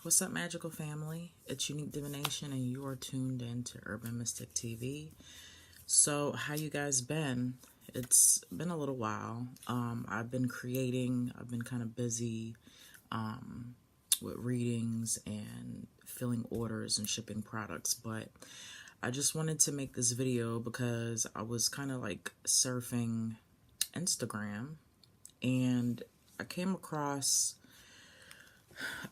What's up, magical family? It's Unique Divination, and you are tuned in to Urban Mystic TV. So, how you guys been? It's been a little while. I've been creating. I've been kind of busy with readings and filling orders and shipping products. But I just wanted to make this video because I was kind of like surfing Instagram, and I came across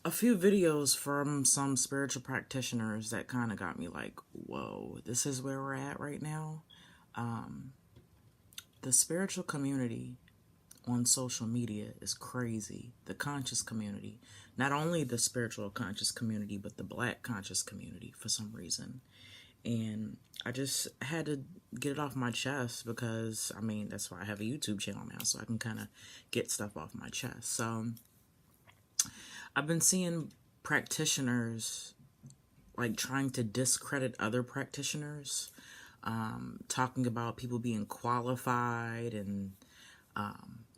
a few videos from some spiritual practitioners that kind of got me like, whoa, this is where we're at right now. The spiritual community on social media is crazy. The conscious community, not only the spiritual conscious community, but the Black conscious community for some reason. And I just had to get it off my chest because, I mean, that's why I have a YouTube channel now, so I can kind of get stuff off my chest. So I've been seeing practitioners like trying to discredit other practitioners, talking about people being qualified and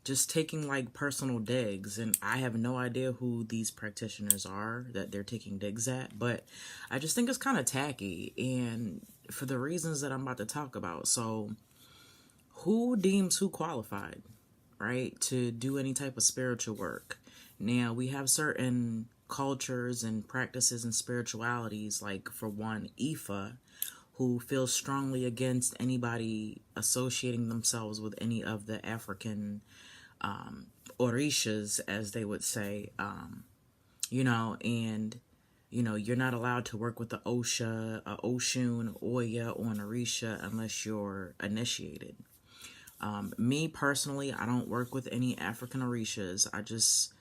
just taking like personal digs. And I have no idea who these practitioners are that they're taking digs at, but I just think it's kind of tacky, and for the reasons that I'm about to talk about. So who deems who qualified, right, to do any type of spiritual work? Now, we have certain cultures and practices and spiritualities, like, for one, Ifa, who feels strongly against anybody associating themselves with any of the African orishas, as they would say, and, you're not allowed to work with the Osha, Oshun, Oya, or an Orisha unless you're initiated. Me, personally, I don't work with any African Orishas. I just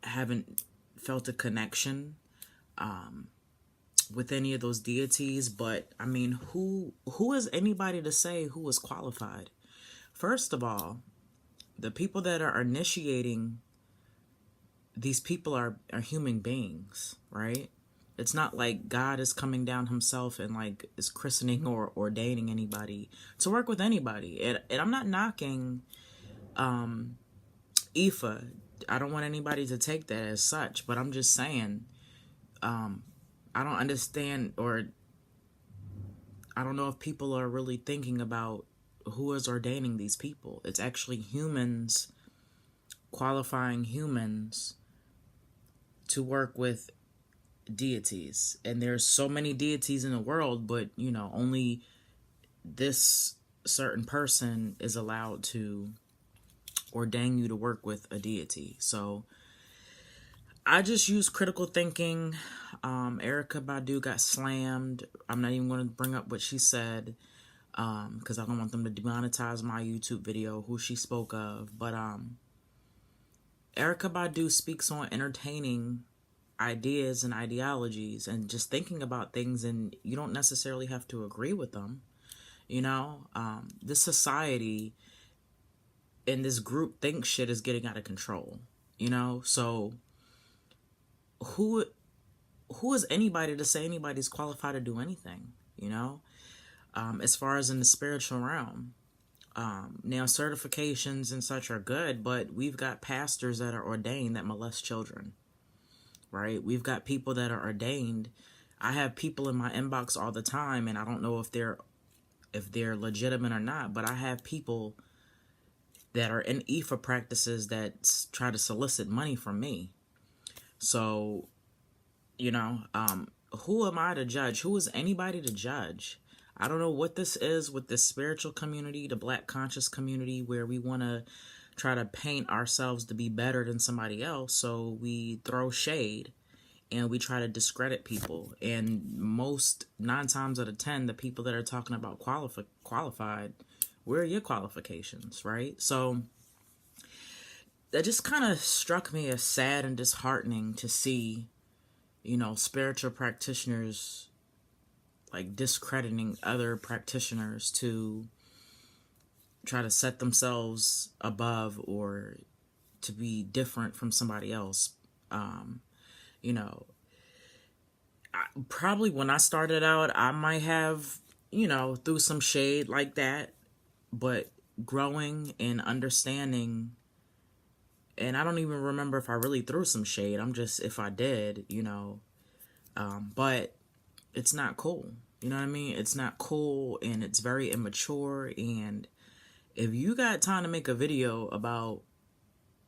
haven't felt a connection with any of those deities. But I mean, who is anybody to say who is qualified? First of all, the people that are initiating these people are human beings, right? It's not like God is coming down himself and like is christening or ordaining anybody to work with anybody. And I'm not knocking Ifa. I don't want anybody to take that as such, but I'm just saying, I don't understand, or I don't know if people are really thinking about who is ordaining these people. It's actually humans qualifying humans to work with deities. And there's so many deities in the world, but only this certain person is allowed to ordain you to work with a deity. So I just use critical thinking. Erykah Badu got slammed. I'm not even going to bring up what she said because I don't want them to demonetize my YouTube video, who she spoke of. But Erykah Badu speaks on entertaining ideas and ideologies and just thinking about things, and you don't necessarily have to agree with them. This society and this group think shit is getting out of control, so who is anybody to say anybody's qualified to do anything, as far as in the spiritual realm. Now, certifications and such are good, but we've got pastors that are ordained that molest children, right? We've got people that are ordained. I have people in my inbox all the time, and I don't know if they're legitimate or not, but I have people that are in Ifa practices that try to solicit money from me. So, who am I to judge? Who is anybody to judge? I don't know what this is with the spiritual community, the Black conscious community, where we want to try to paint ourselves to be better than somebody else. So we throw shade and we try to discredit people. And 9 times out of 10, the people that are talking about qualified, where are your qualifications, right? So that just kind of struck me as sad and disheartening to see, spiritual practitioners like discrediting other practitioners to try to set themselves above or to be different from somebody else. Probably when I started out, I might have, threw some shade like that, but growing and understanding And I don't even remember if I really threw some shade. I'm just, if I did, but it's not cool. You know what I mean? It's not cool, and it's very immature. And if you got time to make a video about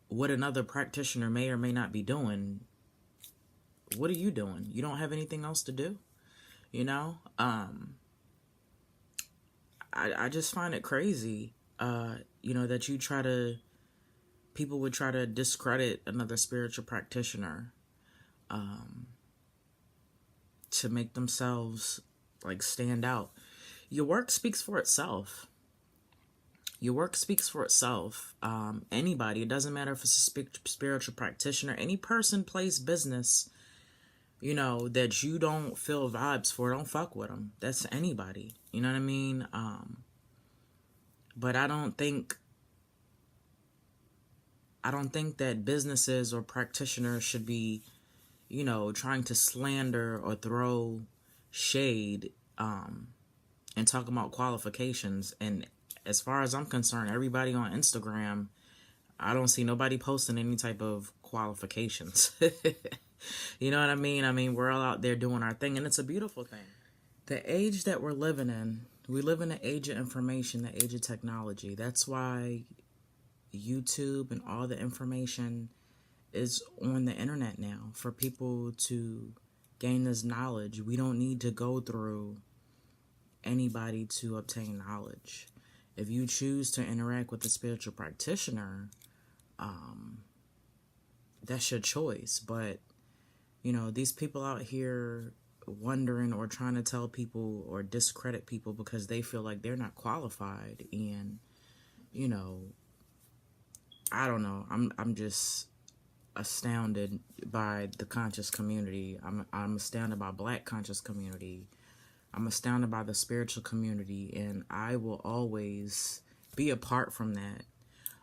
what another practitioner may or may not be doing, what are you doing? You don't have anything else to do, I just find it crazy, that people would try to discredit another spiritual practitioner to make themselves like stand out. Your work speaks for itself. Your work speaks for itself. Anybody, it doesn't matter if it's a spiritual practitioner, any person, place, business, that you don't feel vibes for, don't fuck with them. That's anybody. You know what I mean? But I don't think that businesses or practitioners should be, trying to slander or throw shade and talk about qualifications. And as far as I'm concerned, everybody on Instagram, I don't see nobody posting any type of qualifications. You know what I mean? I mean, we're all out there doing our thing, and it's a beautiful thing. The age that we're living in, we live in the age of information, the age of technology. That's why YouTube and all the information is on the internet now for people to gain this knowledge. We don't need to go through anybody to obtain knowledge. If you choose to interact with a spiritual practitioner, that's your choice. But these people out here wondering or trying to tell people or discredit people because they feel like they're not qualified, and I don't know. I'm just astounded by the conscious community. I'm astounded by Black conscious community. I'm astounded by the spiritual community, and I will always be apart from that.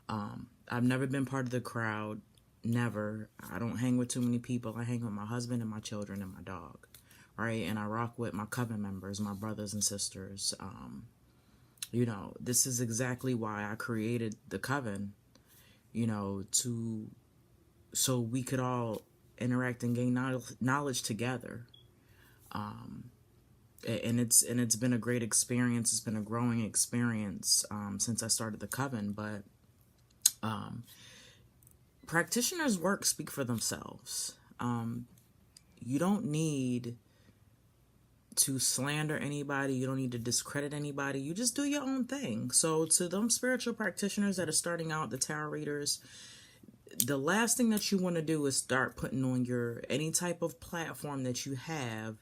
I've never been part of the crowd. Never. I don't hang with too many people. I hang with my husband and my children and my dog, right? And I rock with my coven members, my brothers and sisters. This is exactly why I created the coven, so we could all interact and gain knowledge together. And it's been a great experience. It's been a growing experience since I started the coven. But practitioners' work speak for themselves. You don't need to slander anybody. You don't need to discredit anybody. You just do your own thing. So to them spiritual practitioners that are starting out, the tarot readers, the last thing that you want to do is start putting on any type of platform that you have,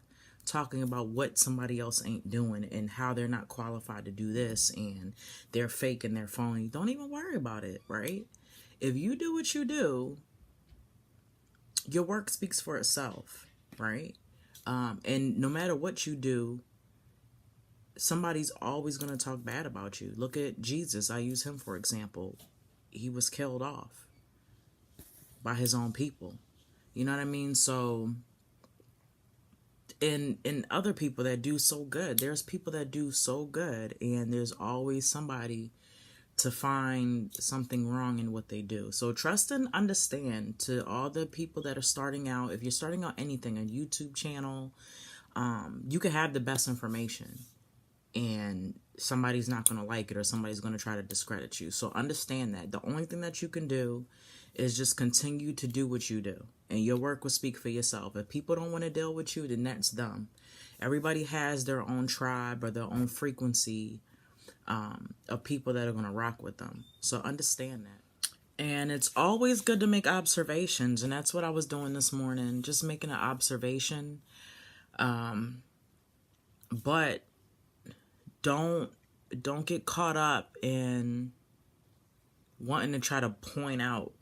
talking about what somebody else ain't doing and how they're not qualified to do this and they're fake and they're phony. Don't even worry about it, right? If you do what you do, your work speaks for itself, right? And no matter what you do, somebody's always going to talk bad about you. Look at Jesus. I use him for example. He was killed off by his own people. You know what I mean? So, in other people that do so good, there's people that do so good, and there's always somebody to find something wrong in what they do. So trust and understand to all the people that are starting out. If you're starting out anything, a YouTube channel, you can have the best information and somebody's not going to like it, or somebody's going to try to discredit you. So understand that the only thing that you can do is just continue to do what you do, and your work will speak for yourself. If people don't want to deal with you, then that's them. Everybody has their own tribe or their own frequency of people that are going to rock with them. So understand that. And it's always good to make observations, and that's what I was doing this morning, just making an observation. But don't get caught up in wanting to try to point out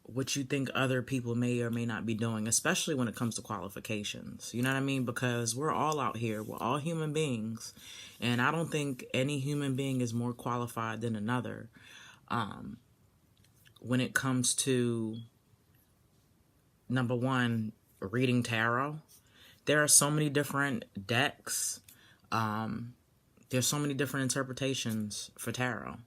what you think other people may or may not be doing, especially when it comes to qualifications. You know what I mean? Because we're all out here. We're all human beings. And I don't think any human being is more qualified than another when it comes to, number one, reading tarot. There are so many different decks. There's so many different interpretations for tarot.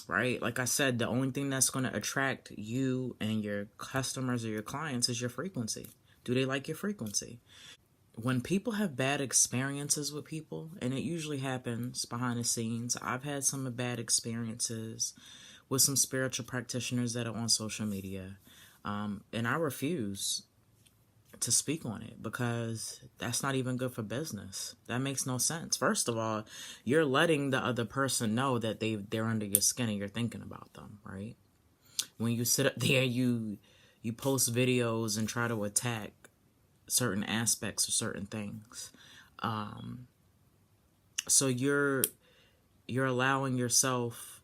right? Like I said, the only thing that's going to attract you and your customers or your clients is your frequency. Do they like your frequency? When people have bad experiences with people, and it usually happens behind the scenes, I've had some bad experiences with some spiritual practitioners that are on social media, and I refuse to speak on it because that's not even good for business. That makes no sense. First of all, you're letting the other person know that they're under your skin and you're thinking about them, right? When you sit up there, you post videos and try to attack certain aspects of certain things. So you're allowing yourself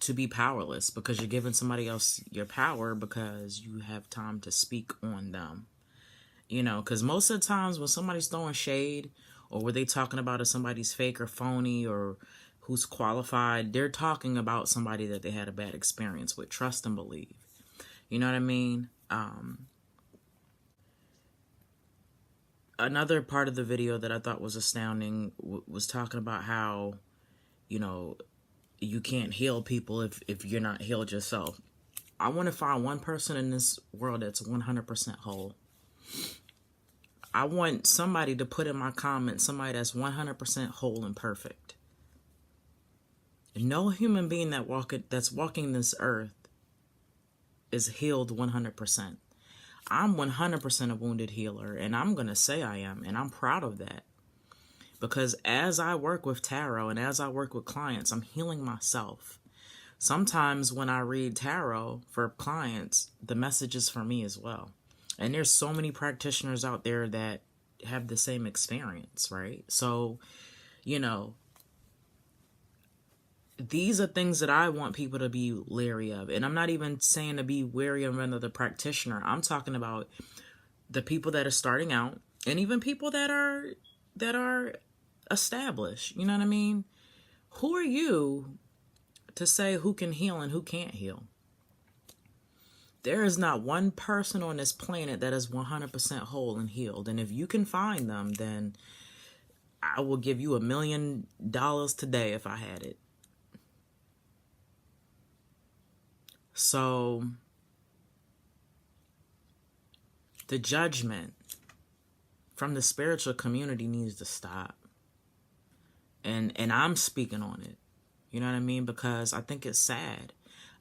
to be powerless because you're giving somebody else your power because you have time to speak on them. You know, because most of the times when somebody's throwing shade or what they talking about is somebody's fake or phony or who's qualified, they're talking about somebody that they had a bad experience with. Trust and believe. You know what I mean? Another part of the video that I thought was astounding was talking about how, you know, you can't heal people if you're not healed yourself. I want to find one person in this world that's 100% whole. I want somebody to put in my comments, somebody that's 100% whole and perfect. No human being that's walking this earth is healed 100%. I'm 100% a wounded healer, and I'm going to say I am, and I'm proud of that. Because as I work with tarot and as I work with clients, I'm healing myself. Sometimes when I read tarot for clients, the message is for me as well. And there's so many practitioners out there that have the same experience, right? So, you know, these are things that I want people to be leery of. And I'm not even saying to be wary of another practitioner. I'm talking about the people that are starting out and even people that are established. You know what I mean? Who are you to say who can heal and who can't heal? There is not one person on this planet that is 100% whole and healed. And if you can find them, then I will give you $1 million today if I had it. So the judgment from the spiritual community needs to stop. And I'm speaking on it. You know what I mean? Because I think it's sad.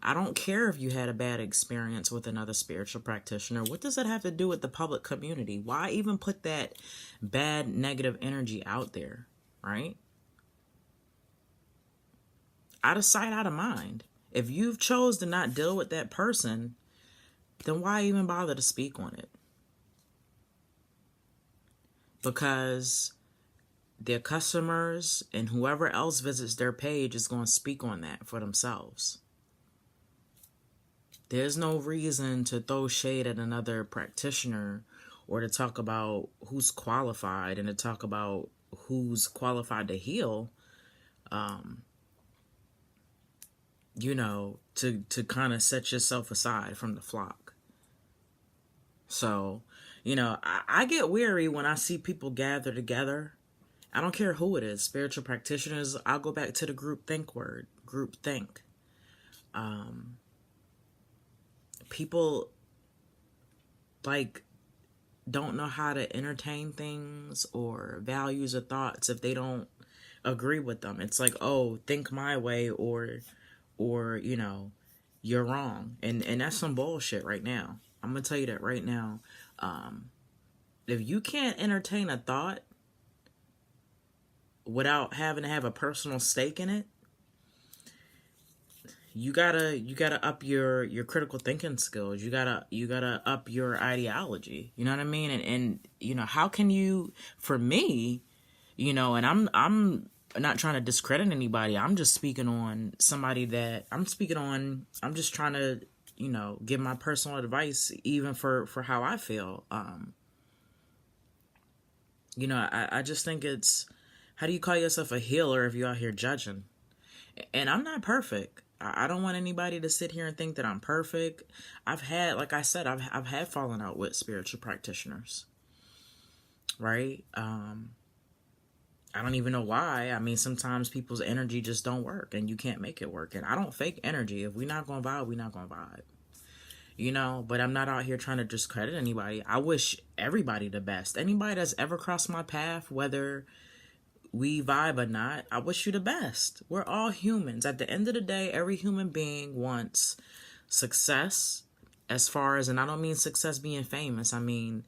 I don't care if you had a bad experience with another spiritual practitioner. What does that have to do with the public community? Why even put that bad, negative energy out there, right? Out of sight, out of mind. If you've chose to not deal with that person, then why even bother to speak on it? Because their customers and whoever else visits their page is going to speak on that for themselves. There's no reason to throw shade at another practitioner or to talk about who's qualified and to talk about who's qualified to heal, you know, to kind of set yourself aside from the flock. So, you know, I get weary when I see people gather together. I don't care who it is, spiritual practitioners. I'll go back to the group think word, group think. People like don't know how to entertain things or values or thoughts if they don't agree with them. It's like, oh, think my way or you know, you're wrong. And that's some bullshit right now. I'm gonna tell you that right now. If you can't entertain a thought without having to have a personal stake in it, you gotta up your critical thinking skills. You gotta up your ideology. You know what I mean? And you know, how can you, for me, you know, and I'm not trying to discredit anybody. I'm just speaking on somebody that I'm just trying to, you know, give my personal advice even for how I feel. You know, I just think it's, how do you call yourself a healer if you're out here judging? And I'm not perfect. I don't want anybody to sit here and think that I'm perfect. I've had, like I said, I've had fallen out with spiritual practitioners, right? I don't even know why. I mean, sometimes people's energy just don't work and you can't make it work. And I don't fake energy. If we're not going to vibe, we're not going to vibe. You know, but I'm not out here trying to discredit anybody. I wish everybody the best. Anybody that's ever crossed my path, whether we vibe or not, I wish you the best. We're all humans. At the end of the day, every human being wants success, as far as, and I don't mean success being famous, I mean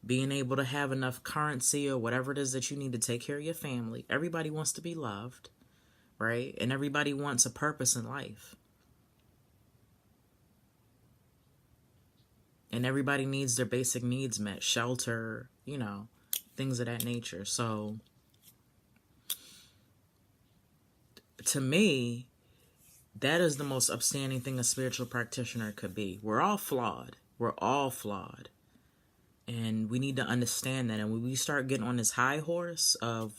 being able to have enough currency or whatever it is that you need to take care of your family. Everybody wants to be loved, right? And everybody wants a purpose in life. And everybody needs their basic needs met, shelter, you know, things of that nature. So to me, that is the most upstanding thing a spiritual practitioner could be. We're all flawed. We're all flawed. And we need to understand that. And when we start getting on this high horse of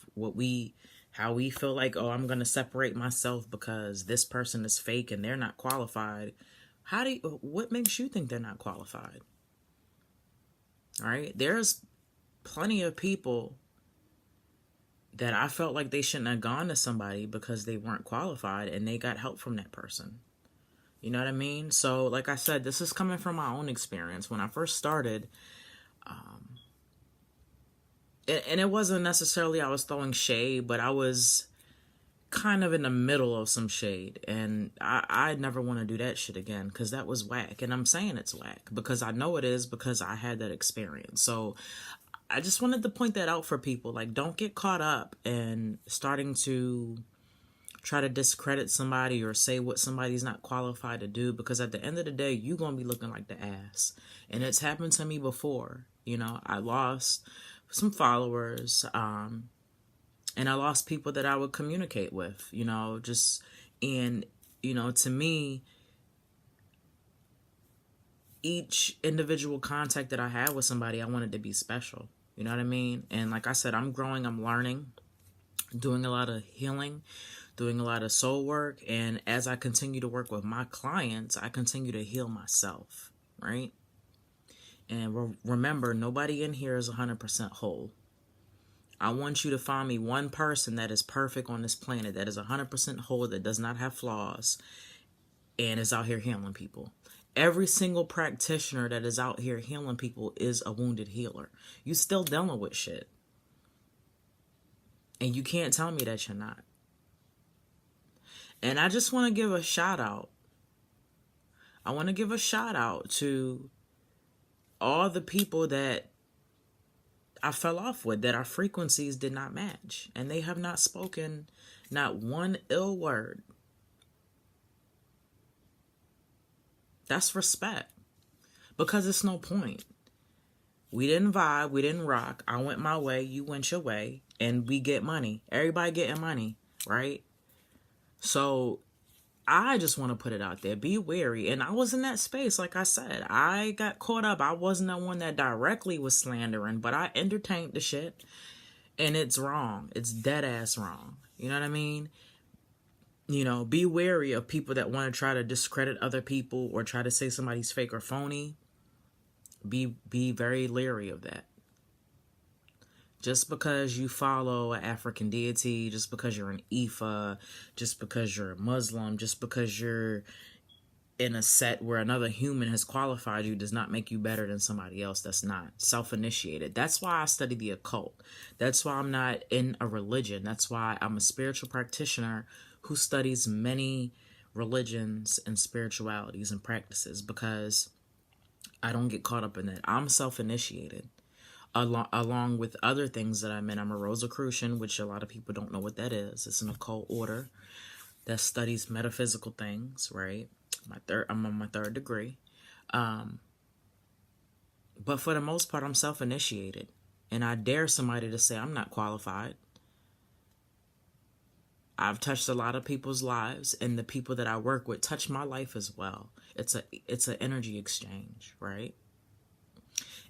how we feel like, oh, I'm going to separate myself because this person is fake and they're not qualified. What makes you think they're not qualified? All right. There's plenty of people that I felt like they shouldn't have gone to somebody because they weren't qualified and they got help from that person. You know what I mean? So like I said, this is coming from my own experience. When I first started, and it wasn't necessarily I was throwing shade, but I was kind of in the middle of some shade. And I never want to do that shit again because that was whack. And I'm saying it's whack because I know it is because I had that experience. So I just wanted to point that out for people. Like, don't get caught up in starting to try to discredit somebody or say what somebody's not qualified to do, because at the end of the day, you're going to be looking like the ass. And it's happened to me before. You know, I lost some followers, and I lost people that I would communicate with, you know, and, you know, to me, each individual contact that I had with somebody, I wanted to be special. You know what I mean? And like I said, I'm growing, I'm learning, doing a lot of healing, doing a lot of soul work. And as I continue to work with my clients, I continue to heal myself, right? And remember, nobody in here is 100% whole. I want you to find me one person that is perfect on this planet, that is 100% whole, that does not have flaws, and is out here healing people. Every single practitioner that is out here healing people is a wounded healer. You still dealing with shit. And you can't tell me that you're not. And I just want to give a shout out. I want to give a shout out to all the people that I fell off with, that our frequencies did not match. And they have not spoken not one ill word. That's respect. Because it's no point. We didn't vibe. We didn't rock. I went my way. You went your way. And we get money. Everybody getting money. Right? So I just want to put it out there. Be wary. And I was in that space. Like I said, I got caught up. I wasn't the one that directly was slandering. But I entertained the shit. And it's wrong. It's dead ass wrong. You know what I mean? You know, be wary of people that want to try to discredit other people or try to say somebody's fake or phony. Be very leery of that. Just because you follow an African deity, just because you're an Ifa, just because you're a Muslim, just because you're in a set where another human has qualified you does not make you better than somebody else that's not self-initiated. That's why I study the occult. That's why I'm not in a religion. That's why I'm a spiritual practitioner who studies many religions and spiritualities and practices, because I don't get caught up in that. I'm self-initiated along with other things that I'm in. I'm a Rosicrucian, which a lot of people don't know what that is. It's an occult order that studies metaphysical things, right? I'm on my third degree. But for the most part, I'm self-initiated. And I dare somebody to say I'm not qualified. I've touched a lot of people's lives, and the people that I work with touch my life as well. It's an energy exchange, right?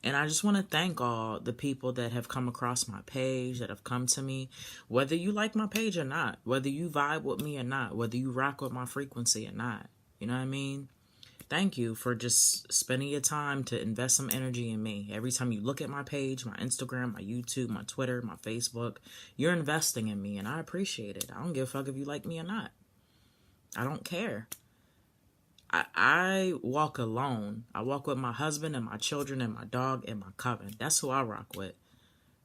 And I just want to thank all the people that have come across my page, that have come to me, whether you like my page or not, whether you vibe with me or not, whether you rock with my frequency or not. You know what I mean? Thank you for just spending your time to invest some energy in me. Every time you look at my page, my Instagram, my YouTube, my Twitter, my Facebook, you're investing in me, and I appreciate it. I don't give a fuck if you like me or not. I don't care. I walk alone. I walk with my husband and my children and my dog and my coven. That's who I rock with,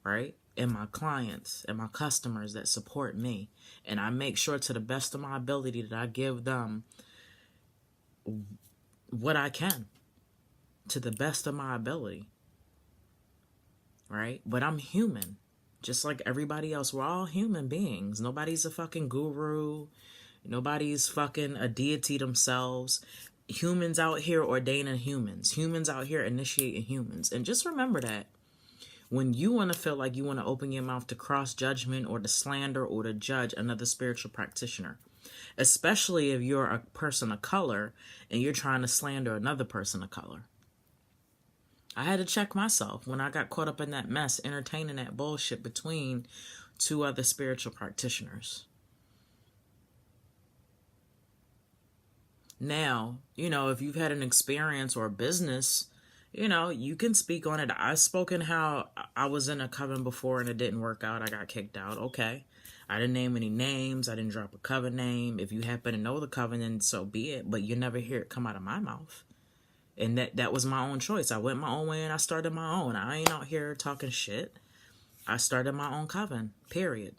right? And my clients and my customers that support me. And I make sure to the best of my ability that I give them what I can to the best of my ability, right? But I'm human, just like everybody else. We're all human beings. Nobody's a fucking guru. Nobody's fucking a deity themselves. Humans out here ordaining humans. Humans out here initiating humans. And just remember that when you want to feel like you want to open your mouth to cross judgment or to slander or to judge another spiritual practitioner, especially if you're a person of color and you're trying to slander another person of color. I had to check myself when I got caught up in that mess, entertaining that bullshit between two other spiritual practitioners. Now, if you've had an experience or a business, you can speak on it. I've spoken how I was in a coven before and it didn't work out. I got kicked out. Okay. I didn't name any names. I didn't drop a coven name. If you happen to know the coven, then so be it. But you never hear it come out of my mouth. And that was my own choice. I went my own way and I started my own. I ain't out here talking shit. I started my own coven, period.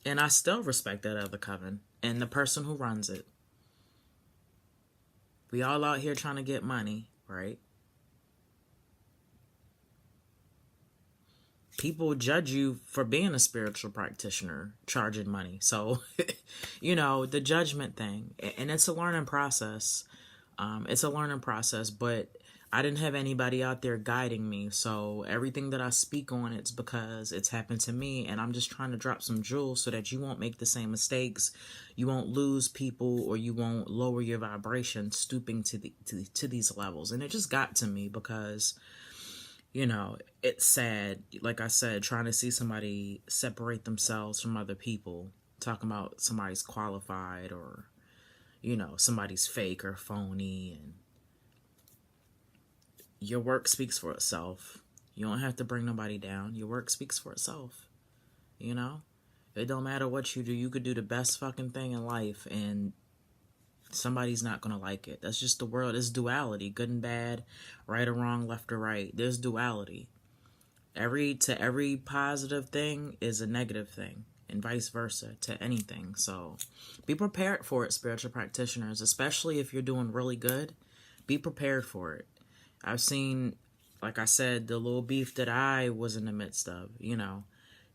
And I still respect that other coven and the person who runs it. We all out here trying to get money, right? People judge you for being a spiritual practitioner, charging money. So, the judgment thing. And it's a learning process. But I didn't have anybody out there guiding me. So everything that I speak on, it's because it's happened to me. And I'm just trying to drop some jewels so that you won't make the same mistakes. You won't lose people or you won't lower your vibration stooping to these levels. And it just got to me because, it's sad. Like I said, trying to see somebody separate themselves from other people, talking about somebody's qualified or, somebody's fake or phony, and your work speaks for itself. You don't have to bring nobody down. Your work speaks for itself. It don't matter what you do. You could do the best fucking thing in life and somebody's not going to like it. That's just the world. It's duality, good and bad, right or wrong, left or right. There's duality. Every positive thing is a negative thing, and vice versa to anything. So be prepared for it, spiritual practitioners, especially if you're doing really good. Be prepared for it. I've seen, like I said, the little beef that I was in the midst of.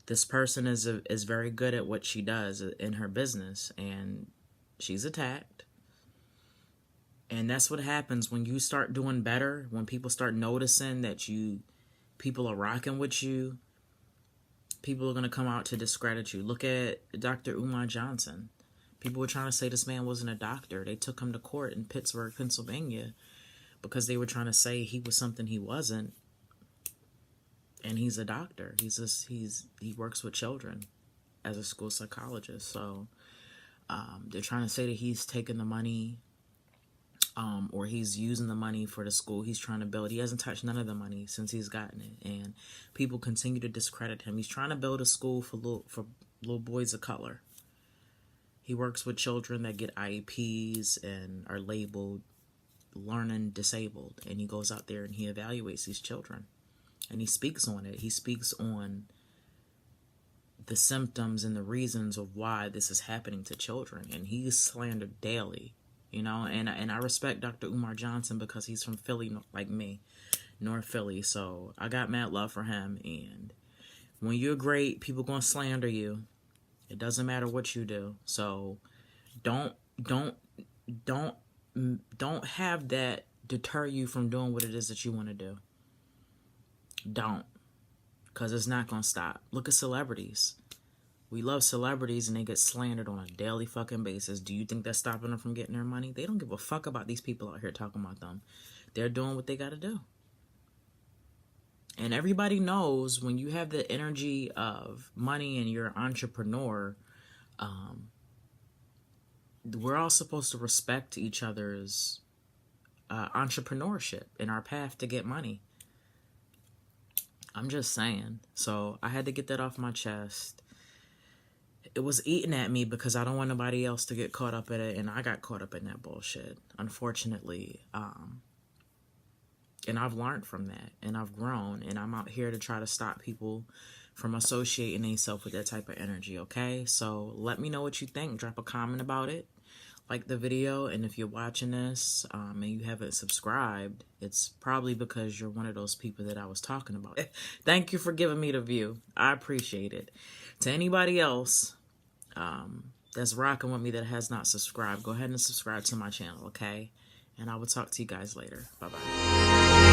This person is very good at what she does in her business, and she's attacked. And that's what happens when you start doing better, when people start noticing that people are rocking with you, people are going to come out to discredit you. Look at Dr. Umar Johnson. People were trying to say this man wasn't a doctor. They took him to court in Pittsburgh, Pennsylvania, because they were trying to say he was something he wasn't. And he's a doctor. He works with children as a school psychologist. So they're trying to say that he's taking the money or he's using the money for the school he's trying to build. He hasn't touched none of the money since he's gotten it, and people continue to discredit him. He's trying to build a school for little boys of color. He works with children that get IEPs and are labeled learning disabled, and he goes out there and he evaluates these children, and he speaks on it. He speaks on the symptoms and the reasons of why this is happening to children, and he's slandered daily. And I respect Dr. Umar Johnson because he's from Philly, like me, North Philly. So I got mad love for him. And when you're great, people gonna slander you. It doesn't matter what you do. So don't have that deter you from doing what it is that you want to do. Don't, because it's not gonna stop. Look at celebrities. We love celebrities and they get slandered on a daily fucking basis. Do you think that's stopping them from getting their money? They don't give a fuck about these people out here talking about them. They're doing what they got to do. And everybody knows when you have the energy of money and you're an entrepreneur, we're all supposed to respect each other's entrepreneurship in our path to get money. I'm just saying. So I had to get that off my chest. It was eating at me because I don't want nobody else to get caught up in it, and I got caught up in that bullshit, unfortunately. And I've learned from that, and I've grown, and I'm out here to try to stop people from associating themselves with that type of energy, okay? So let me know what you think. Drop a comment about it. Like the video, and if you're watching this and you haven't subscribed, it's probably because you're one of those people that I was talking about. Thank you for giving me the view. I appreciate it. To anybody else that's rocking with me that has not subscribed, go ahead and subscribe to my channel, okay? And I will talk to you guys later. Bye-bye.